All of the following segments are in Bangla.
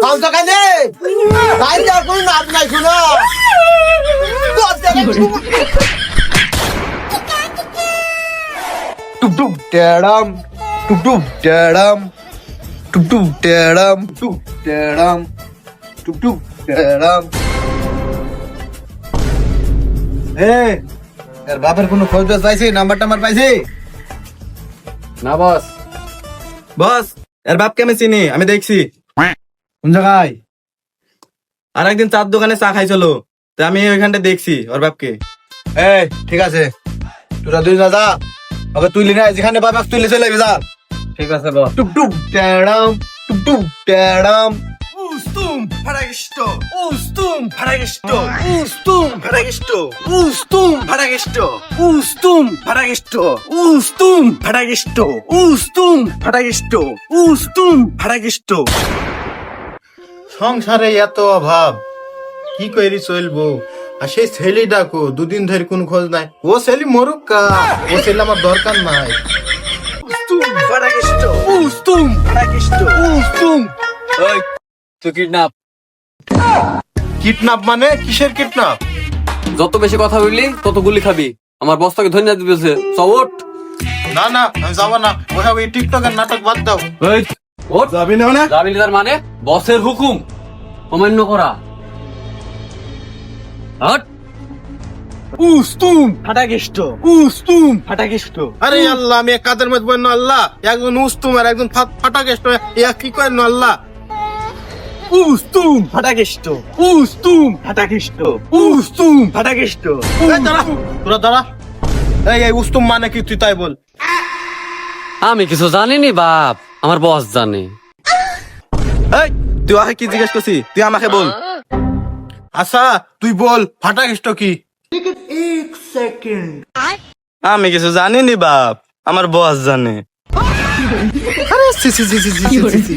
কাউন্ট কানে ভাই যা কোন নাম নাই শুনো টুক টুক টেড়াম টুক টুক টেড়াম টুক টুক টেড়াম টুক টেড়াম টুক টুক টেড়াম। এর বাপের কোনো খোঁজ পাইছি? নাম্বার টাম্বার পাইছি না বস। বস, এর বাপকে আমি চিনি, আমি দেখছি। কোন জায়গায়? আর একদিন চার দোকানে চা খাইছিল, তা আমি ওইখানটা দেখছি ওর বাপকে। এই ঠিক আছে, তোরা দুই দাদা ওকে তুইলি না, যেখানে বাবা তুইলে চলে যা। ঠিক আছে বস। টুক টুক টেড়াম টুক টুক টেড়াম। Ustum Paragisto, Ustum Paragisto, Ustum Paragisto, Ustum Paragisto, Ustum Paragisto, Ustum Paragisto, Ustum Paragisto, Ustum Paragisto। সংসারে এত অভাব, কি করি চলবো? আর সেই ছেলে ডাকো, দুদিন ধরে কোন খোঁজ নাই। ও ছেলে মরুক কা, ও ছেলে আমার দরকার নাই। Ustum Paragisto, Ustum Paragisto, Ustum। ওই তুই কিডন্যাপ। কিডন্যাপ মানে কিসের কিডন্যাপ? যত বেশি কথা বললি তত গুলি খাবি। আমার বস্তাকে ধন্যবাদ দিতেছে সবট। না না, আমি যাবো না। ওসব এই টিকটকের নাটক বাদ দাও। ওট যাবি না মানে? যাবি না তার মানে বসের হুকুম অমান্য করা। Hot. Ustum Paragisto, Ustum Paragisto। আরে আল্লাহ, আমি এক কাদের মধ্যে বললো আল্লাহ, একজন উস্তুম আর একজন ফাটা গেষ্ট, ইয়া কি করেন আল্লাহ? Ustum Paragisto, Ustum Paragisto, Ustum Paragisto। এই দাঁড়া, তোরা দাঁড়া। এই উস্তুম মানে কি তুই তাই বল। আমি কিছু জানিনি বাপ, আমার বস জানে। এই তুই আগে কি জিজ্ঞেস করছিস? তুই আমাকে বল। আচ্ছা তুই বল, ফাটা গেষ্ট কি? আমি কিছু জানিনি বাপ, আমার বস জানে। আরে সি সি সি সি সি সি সি।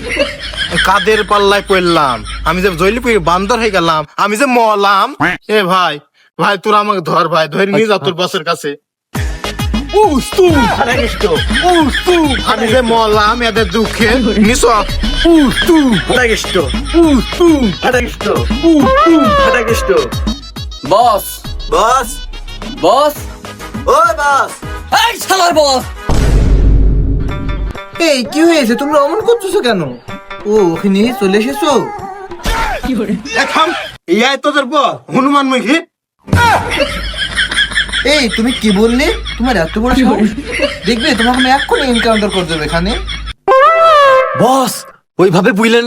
কাদের পাল্লায় পড়লাম? আমি যে জৈলিপুরি বান্দর হয়ে গেলাম, আমি যে মলাম। এ ভাই, ভাই তোরা আমাকে ধর, ভাই ধরে নিয়ে যা তোর বসের কাছে। Ustum Paragisto, Ustum আমি যে মলাম এদের দুঃখে নিস। Ustum Paragisto, Ustum Paragisto, Ustum Paragisto। বস বস, বস, ওই বস। এই শালার বস। এই কি হয়েছে, তোমরা অমন করতেছো কেন? ও ওখানে চলে এসেছো? এখন ইয়াই তোদের বল হনুমান মুখী। এই তুমি কি বললে? তোমার এত বড় সাহস? দেখবে তোমাকে আমি এক্ষুনি এনকাউন্টার করে দেবো এখানে। বস ওইভাবে বুঝলেন